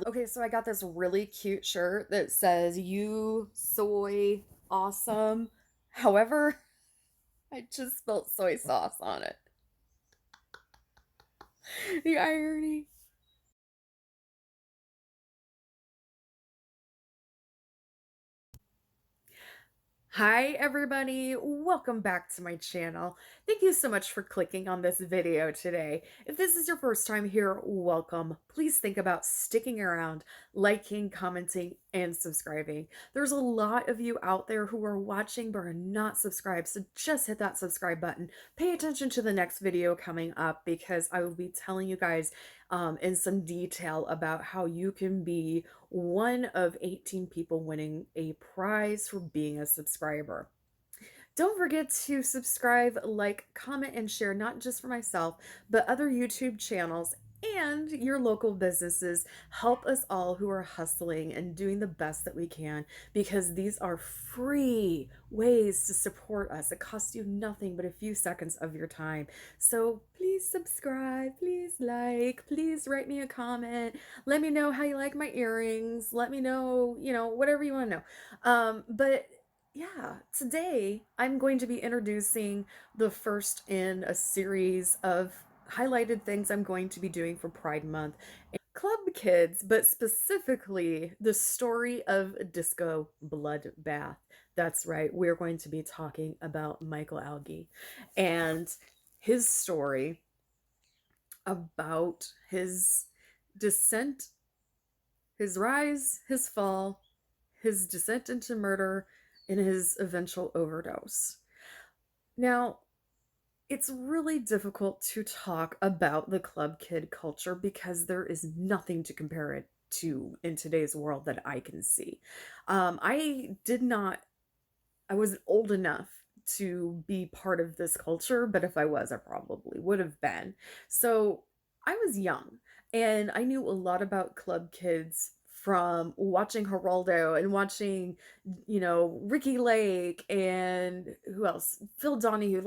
Okay, so I got this really cute shirt that says "You soy awesome." However, I just spelled soy sauce on it. The irony. Hi everybody, welcome back to my channel. Thank you so much for clicking on this video today. If this is your first time here, welcome. Please think about sticking around, liking, commenting, and subscribing. There's a lot of you out there who are watching but are not subscribed, so just hit that subscribe button. Pay attention to the next video coming up because I will be telling you guys in some detail about how you can be one of 18 people winning a prize for being a subscriber. Don't forget to subscribe, like, comment, and share, not just for myself, but other YouTube channels and your local businesses. Help us all who are hustling and doing the best that we can because these are free ways to support us. It costs you nothing but a few seconds of your time. So please subscribe, please like, please write me a comment. Let me know how you like my earrings. Let me know, whatever you want to know. But yeah, today I'm going to be introducing the first in a series of highlighted things I'm going to be doing for Pride Month. Club Kids, but specifically the story of Disco Bloodbath. That's right, we're going to be talking about Michael Algi and his story about his descent, his rise, his fall, his descent into murder, and his eventual overdose. Now, it's really difficult to talk about the club kid culture because there is nothing to compare it to in today's world that I can see. I did not, I wasn't old enough to be part of this culture, but if I was, I probably would have been. So I was young and I knew a lot about club kids from watching Geraldo and watching, Ricky Lake and who else? Phil Donahue.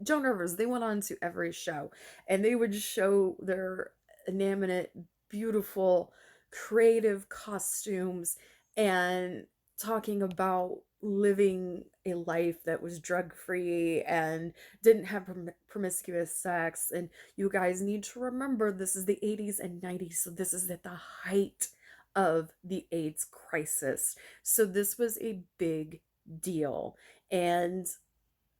Joan Rivers, they went on to every show and they would show their animate, beautiful, creative costumes and talking about living a life that was drug free and didn't have promiscuous sex. And you guys need to remember this is the 80s and 90s, so this is at the height of the AIDS crisis. So this was a big deal. And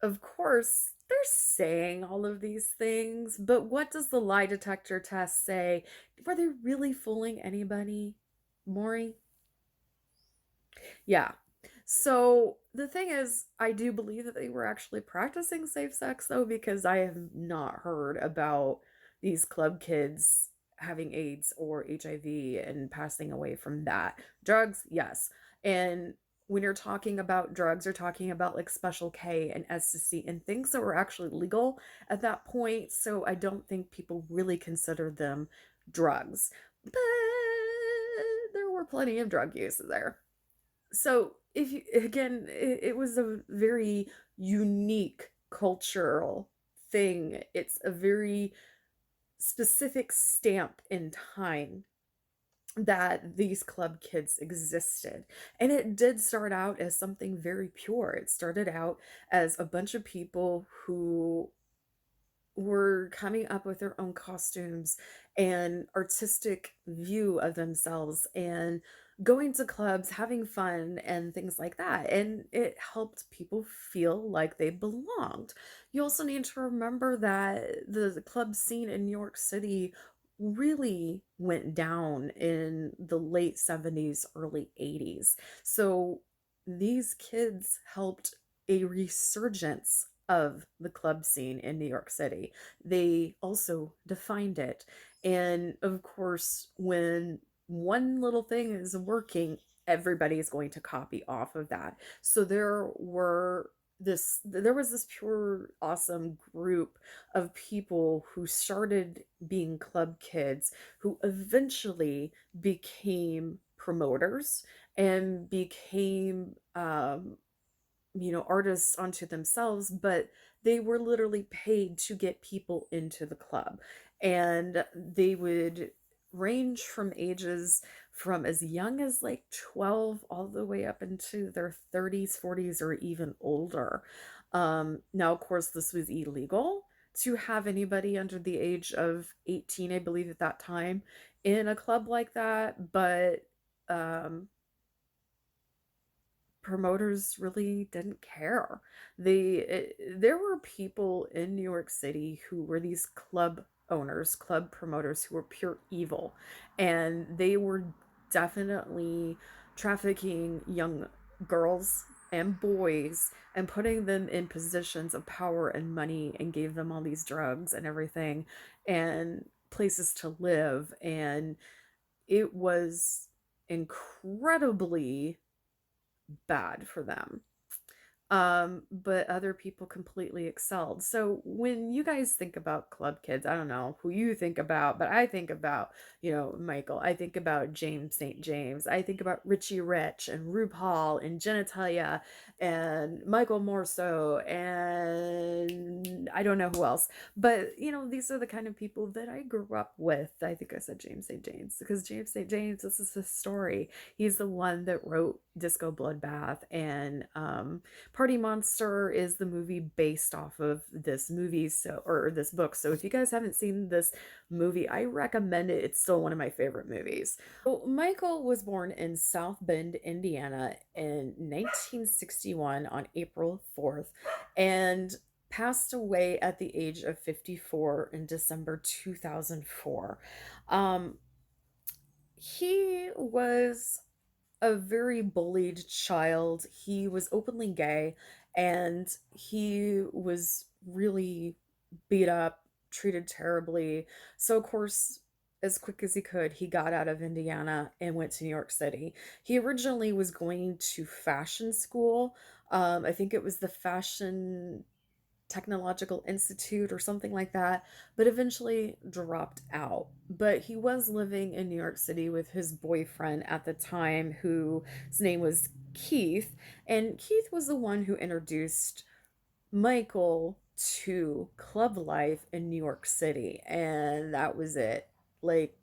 of course, they're saying all of these things, but what does the lie detector test say? Were they really fooling anybody? Maury? Yeah. So the thing is, I do believe that they were actually practicing safe sex, though, because I have not heard about these club kids having AIDS or HIV and passing away from that. Drugs, yes. And when you're talking about drugs, you're talking about like Special K and ecstasy and things that were actually legal at that point. So I don't think people really considered them drugs. But there were plenty of drug use there. So if you, again, it was a very unique cultural thing. It's a very specific stamp in time that these club kids existed. And it did start out as something very pure. It started out as a bunch of people who were coming up with their own costumes and artistic view of themselves and going to clubs, having fun, and things like that. And it helped people feel like they belonged. You also need to remember that the club scene in New York City really went down in the late 70s, early 80s. So these kids helped a resurgence of the club scene in New York City. They also defined it. And of course, when one little thing is working, everybody is going to copy off of that. So there was this pure awesome group of people who started being club kids who eventually became promoters and became artists onto themselves, but they were literally paid to get people into the club. And they would range from ages from as young as like 12 all the way up into their 30s, 40s, or even older. Now, of course, this was illegal to have anybody under the age of 18, I believe, at that time in a club like that, but um, promoters really didn't care. There were people in New York City who were these club owners, club promoters who were pure evil, and they were definitely trafficking young girls and boys and putting them in positions of power and money and gave them all these drugs and everything and places to live, and it was incredibly bad for them. But other people completely excelled. So when you guys think about club kids, I don't know who you think about, but I think about, Michael. I think about James St. James. I think about Richie Rich and RuPaul and Genitalia and Michael Morso and I don't know who else. But, these are the kind of people that I grew up with. I think I said James St. James because James St. James, this is his story. He's the one that wrote Disco Bloodbath, and Party Monster is the movie based off of this movie, or this book. So if you guys haven't seen this movie, I recommend it. It's still one of my favorite movies. So Michael was born in South Bend, Indiana in 1961 on April 4th and passed away at the age of 54 in December 2004. Um, he was a very bullied child. He was openly gay and he was really beat up, treated terribly. So, of course, as quick as he could, he got out of Indiana and went to New York City. He originally was going to fashion school. I think it was the Fashion Technological Institute or something like that, but eventually dropped out. But he was living in New York City with his boyfriend at the time, whose name was Keith. And Keith was the one who introduced Michael to club life in New York City. And that was it. Like,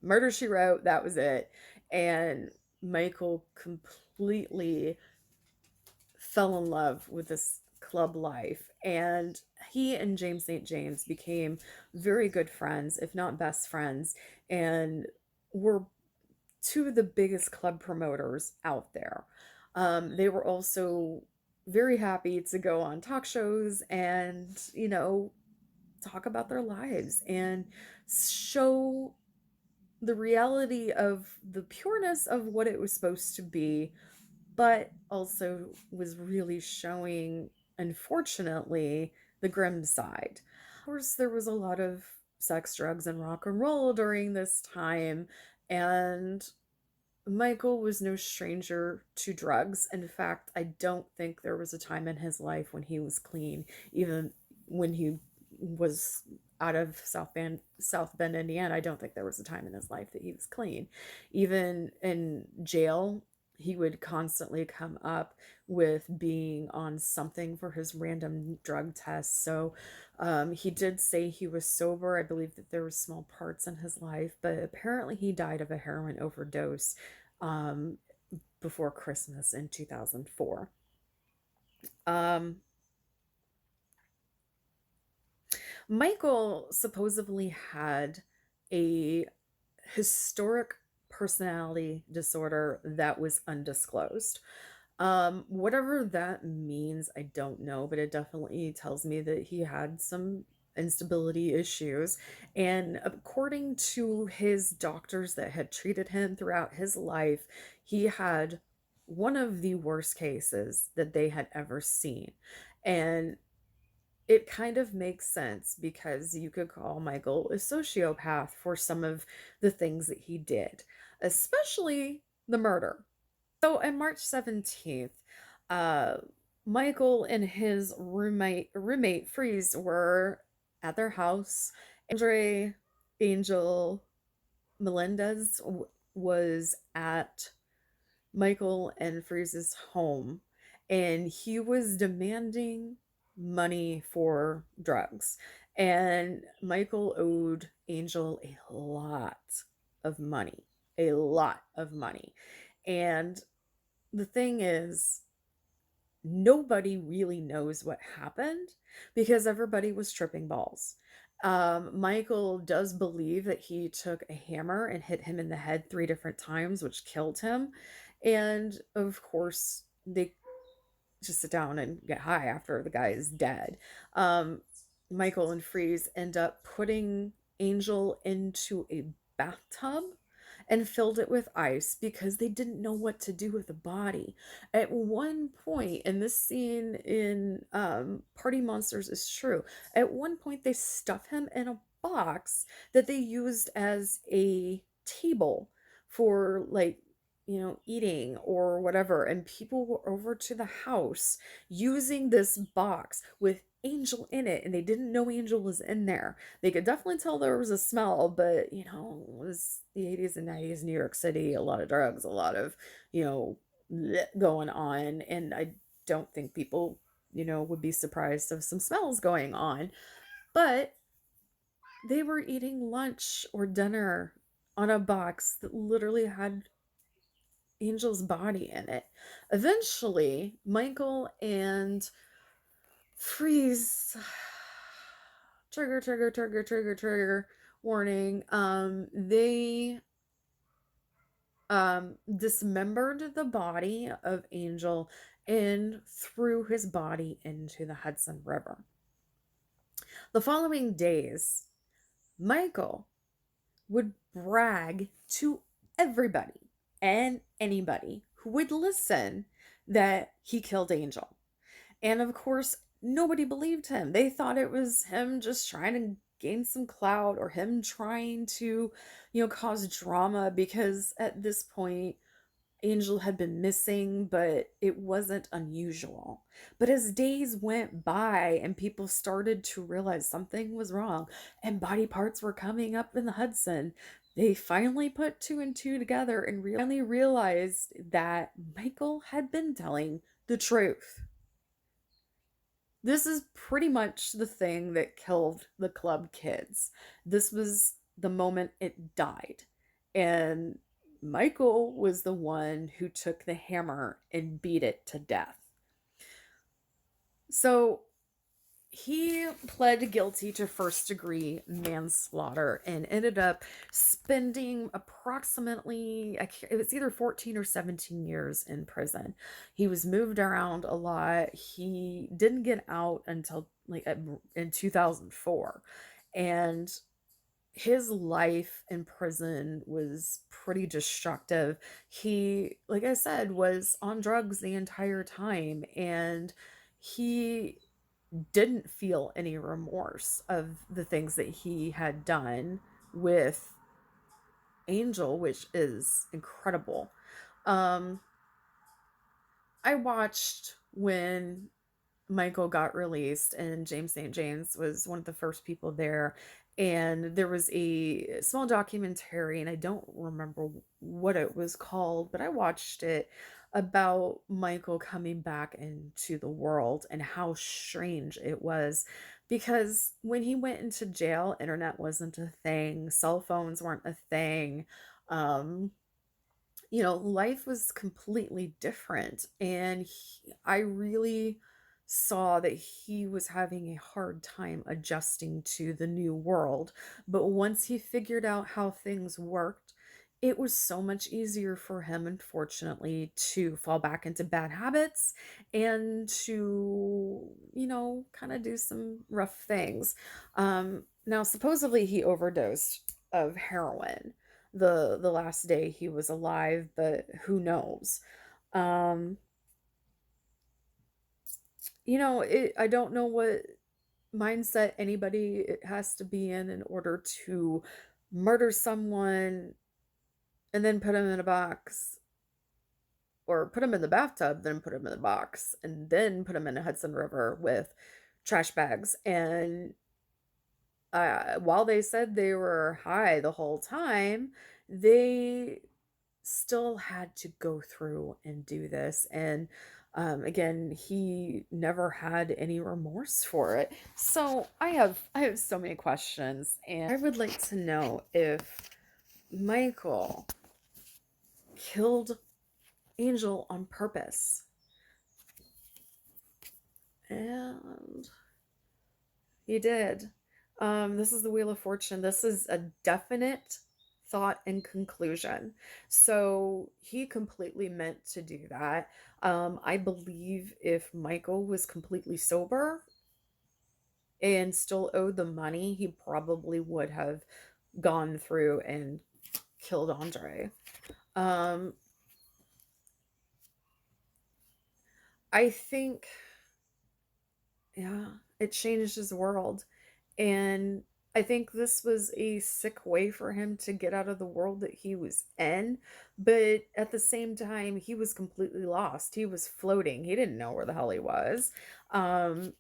Murder She Wrote, that was it. And Michael completely fell in love with this club life, and he and James St. James became very good friends, if not best friends, and were two of the biggest club promoters out there. They were also very happy to go on talk shows and, talk about their lives and show the reality of the pureness of what it was supposed to be, but also was really showing, unfortunately, the grim side. Of course, there was a lot of sex, drugs, and rock and roll during this time, and Michael was no stranger to drugs. In fact, I don't think there was a time in his life when he was clean, even when he was out of South Bend, Indiana. I don't think there was a time in his life that he was clean. Even in jail, he would constantly come up with being on something for his random drug tests. So he did say he was sober. I believe that there were small parts in his life, but apparently he died of a heroin overdose um, before Christmas in 2004. Um, Michael supposedly had a historic personality disorder that was undisclosed. Whatever that means, I don't know, but it definitely tells me that he had some instability issues. And according to his doctors that had treated him throughout his life, he had one of the worst cases that they had ever seen. And it kind of makes sense because you could call Michael a sociopath for some of the things that he did, especially the murder. So on March 17th, uh, Michael and his roommate Freeze were at their house. Andre Angel Melendez was at Michael and Freeze's home, and he was demanding money for drugs. And Michael owed Angel a lot. of money, a lot of money. And the thing is, nobody really knows what happened because everybody was tripping balls. Michael does believe that he took a hammer and hit him in the head 3 different times, which killed him. And of course, they just sit down and get high after the guy is dead. Um, Michael and Freeze end up putting Angel into a bathtub and filled it with ice because they didn't know what to do with the body. At one point, and this scene in Party Monsters is true, at one point they stuff him in a box that they used as a table for, like, eating or whatever. And people were over to the house using this box with Angel in it, and they didn't know Angel was in there. They could definitely tell there was a smell, but it was the 80s and 90s New York City, a lot of drugs, a lot of, you know, going on. And I don't think people, would be surprised of some smells going on. But they were eating lunch or dinner on a box that literally had Angel's body in it. Eventually, Michael and Freeze, trigger warning, they dismembered the body of Angel and threw his body into the Hudson River. The following days, Michael would brag to everybody and anybody who would listen that he killed Angel. And of course, nobody believed him. They thought it was him just trying to gain some clout or him trying to, cause drama, because at this point, Angel had been missing, but it wasn't unusual. But as days went by and people started to realize something was wrong and body parts were coming up in the Hudson, they finally put two and two together and finally realized that Michael had been telling the truth. This is pretty much the thing that killed the club kids. This was the moment it died. And Michael was the one who took the hammer and beat it to death. So he pled guilty to first-degree manslaughter and ended up spending approximately, it was either 14 or 17 years in prison. He was moved around a lot. He didn't get out until like in 2004. And his life in prison was pretty destructive. He, like I said, was on drugs the entire time, and he didn't feel any remorse of the things that he had done with Angel, which is incredible. Um, I watched when Michael got released, and James St. James was one of the first people there. And there was a small documentary, and I don't remember what it was called, but I watched it, about Michael coming back into the world and how strange it was. Because when he went into jail, internet wasn't a thing, cell phones weren't a thing. Um, life was completely different. And I really saw that he was having a hard time adjusting to the new world. But once he figured out how things worked, it was so much easier for him, unfortunately, to fall back into bad habits and to, kind of do some rough things. Now, supposedly he overdosed of heroin the last day he was alive, but who knows? Um, I don't know what mindset anybody has to be in order to murder someone and then put him in a box, or put him in the bathtub, then put him in the box, and then put him in a Hudson River with trash bags. And while they said they were high the whole time, they still had to go through and do this. And again, he never had any remorse for it. So I have so many questions, and I would like to know if Michael killed Angel on purpose. And he did. This is the Wheel of Fortune. This is a definite thought and conclusion. So he completely meant to do that. I believe if Michael was completely sober and still owed the money, he probably would have gone through and killed Andre. Um, I think, yeah, it changed his world. And I think this was a sick way for him to get out of the world that he was in. But at the same time, he was completely lost. He was floating. He didn't know where the hell he was. Um,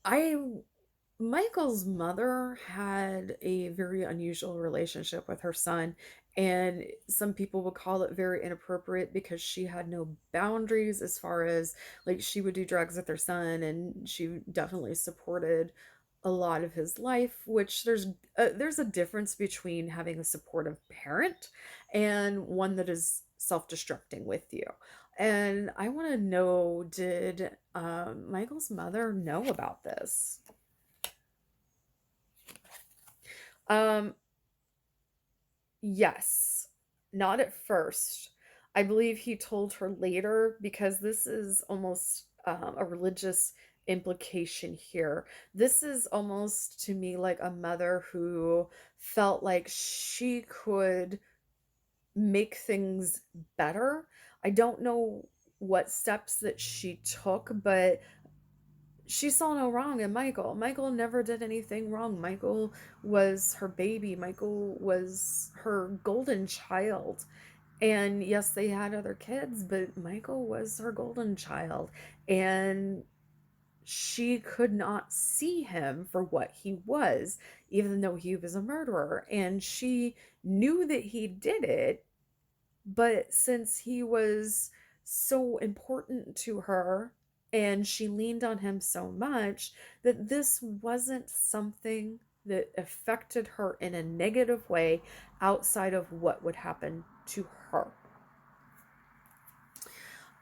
I Michael's mother had a very unusual relationship with her son, and some people would call it very inappropriate because she had no boundaries as far as like she would do drugs with her son, and she definitely supported a lot of his life, which there's a difference between having a supportive parent and one that is self-destructing with you. And I want to know, did Michael's mother know about this? Um, yes. Not at first. I believe he told her later because this is almost a religious implication here. This is almost to me like a mother who felt like she could make things better. I don't know what steps that she took, but she saw no wrong in Michael. Michael never did anything wrong. Michael was her baby. Michael was her golden child. And yes, they had other kids, but Michael was her golden child. And she could not see him for what he was, even though he was a murderer. And she knew that he did it, but since he was so important to her and she leaned on him so much, that this wasn't something that affected her in a negative way outside of what would happen to her.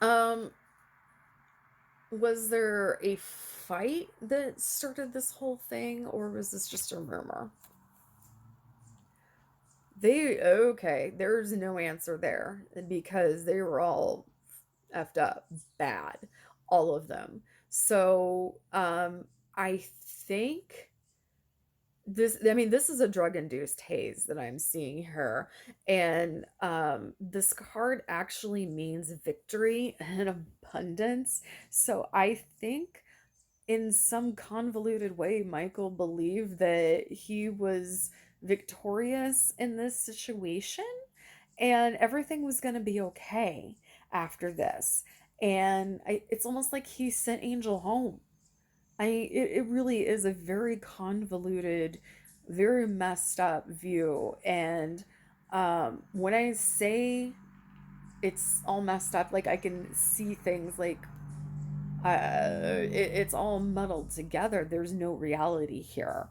Um, was there a fight that started this whole thing, or was this just a rumor? Okay, there's no answer there because they were all effed up bad, all of them. So I think this is a drug induced haze that I'm seeing here. And this card actually means victory and abundance. So I think in some convoluted way, Michael believed that he was victorious in this situation and everything was going to be okay after this. And it's almost like he sent Angel home. It really is a very convoluted, very messed up view. And when I say it's all messed up, like I can see things like it's all muddled together. There's no reality here.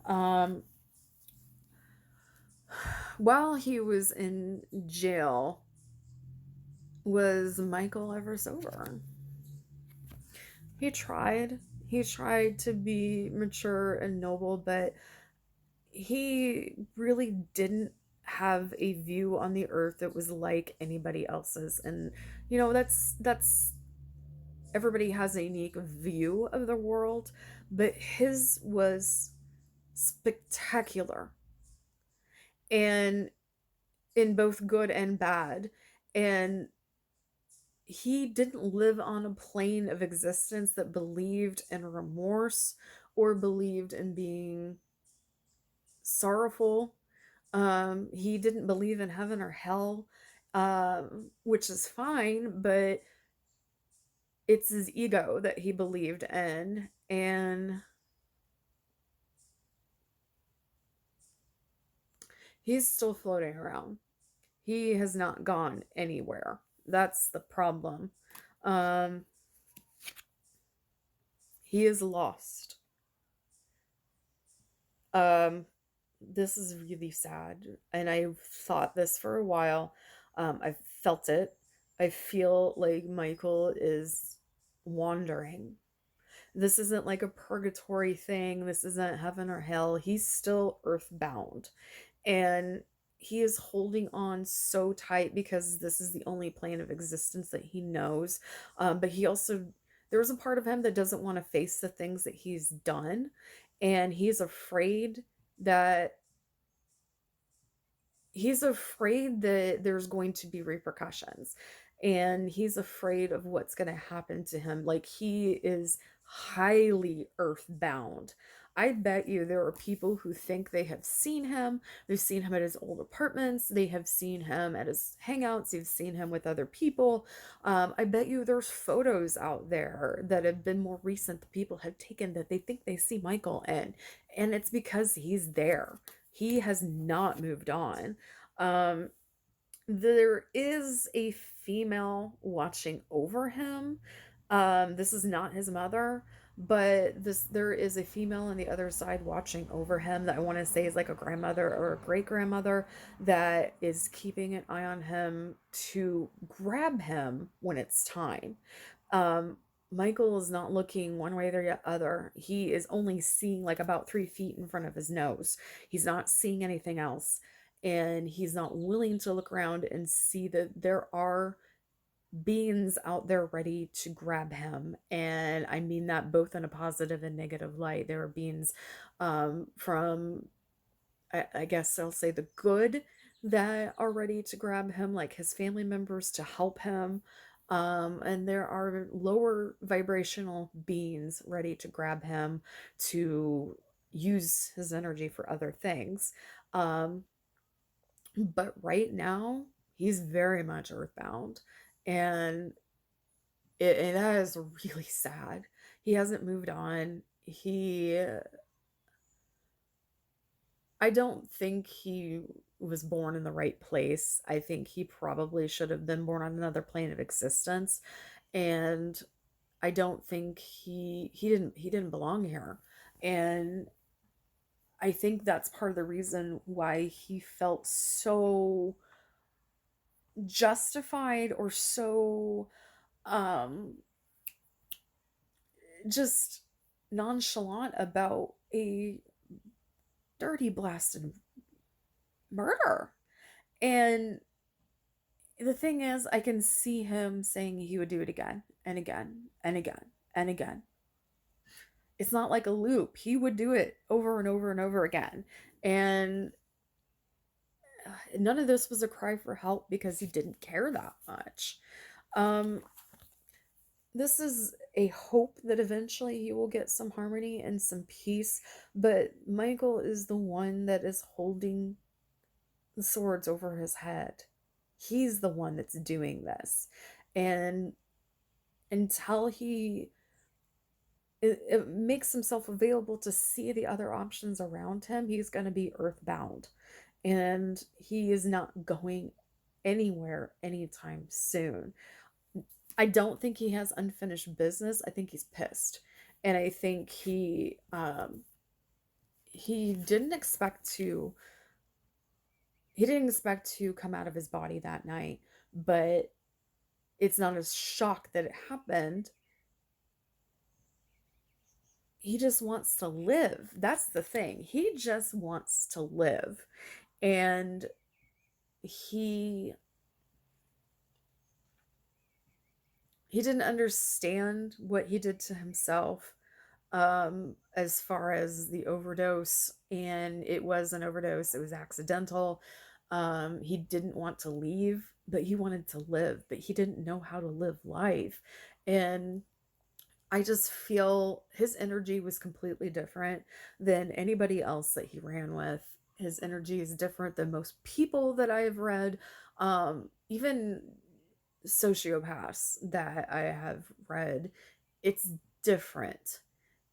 Um, while he was in jail, was Michael ever sober? He tried. He tried to be mature and noble, but he really didn't have a view on the earth that was like anybody else's. And that's everybody has a unique view of the world, but his was spectacular and in both good and bad. And he didn't live on a plane of existence that believed in remorse or believed in being sorrowful. He didn't believe in heaven or hell, which is fine, but it's his ego that he believed in, and he's still floating around. He has not gone anywhere. That's the problem. Um, he is lost. Um, this is really sad, and I've thought this for a while. I've felt it. I feel like Michael is wandering. This isn't like a purgatory thing. This isn't heaven or hell. He's still earthbound. And he is holding on so tight because this is the only plane of existence that he knows. But he also, there's a part of him that doesn't want to face the things that he's done. And that he's afraid that there's going to be repercussions, and he's afraid of what's going to happen to him. Like, he is highly earthbound. I bet you there are people who think they have seen him. They've seen him at his old apartments. They have seen him at his hangouts. They've seen him with other people. I bet you there's photos out there that have been more recent that people have taken that they think they see Michael in. And it's because he's there. He has not moved on. Um, there is a female watching over him. This is not his mother, but there is a female on the other side watching over him that I want to say is like a grandmother or a great grandmother that is keeping an eye on him to grab him when it's time. Um, Michael is not looking one way or the other. He is only seeing like about 3 feet in front of his nose. He's not seeing anything else. And he's not willing to look around and see that there are beings out there ready to grab him. And I mean that both in a positive and negative light. There are beings from I guess I'll say the good that are ready to grab him, like his family members to help him. And there are lower vibrational beings ready to grab him to use his energy for other things. Um, but right now, he's very much earthbound. And and that is really sad. He hasn't moved on. I don't think he was born in the right place. I think he probably should have been born on another plane of existence. And I don't think he didn't belong here. And I think that's part of the reason why he felt so justified or so um just nonchalant about a dirty blasted murder. And the thing is, I can see him saying he would do it again and again and again and again. It's not like a loop. He would do it over and over and over again. And none of this was a cry for help because he didn't care that much. Um, this is a hope that eventually he will get some harmony and some peace, but Michael is the one that is holding the swords over his head. He's the one that's doing this. And until it makes himself available to see the other options around him, he's going to be earthbound. And he is not going anywhere anytime soon. I don't think he has unfinished business. I think he's pissed. And I think he didn't expect to he didn't expect to come out of his body that night, but it's not a shock that it happened. He just wants to live. That's the thing. He just wants to live. And he he didn't understand what he did to himself, as far as the overdose. And it was an overdose. It was accidental. He didn't want to leave, but he wanted to live, but he didn't know how to live life. And I just feel his energy was completely different than anybody else that he ran with. His energy is different than most people that I have read. Even sociopaths that I have read, it's different.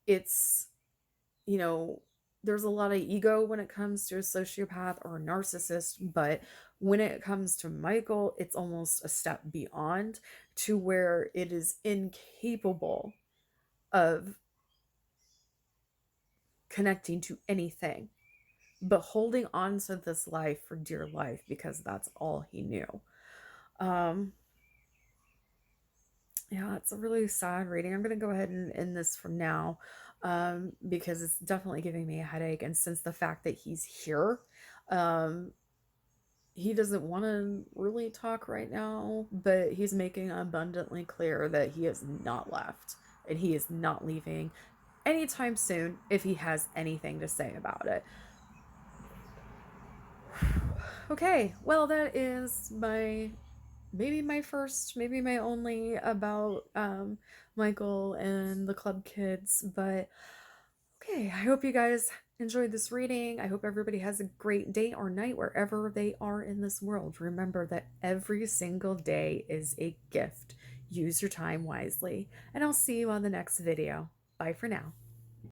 It's, you know, there's a lot of ego when it comes to a sociopath or a narcissist, but when it comes to Michael, it's almost a step beyond, to where it is incapable of connecting to anything. but holding on to this life for dear life because that's all he knew. Um, yeah, it's a really sad reading. I'm gonna go ahead and end this for now, because it's definitely giving me a headache. And since the fact that he's here, um, he doesn't want to really talk right now, but he's making abundantly clear that he has not left and he is not leaving anytime soon if he has anything to say about it. Okay, well, that is my maybe my first, maybe my only about Michael and the club kids, but okay, I hope you guys enjoyed this reading. I hope everybody has a great day or night wherever they are in this world. Remember that every single day is a gift. Use your time wisely, and I'll see you on the next video. Bye for now.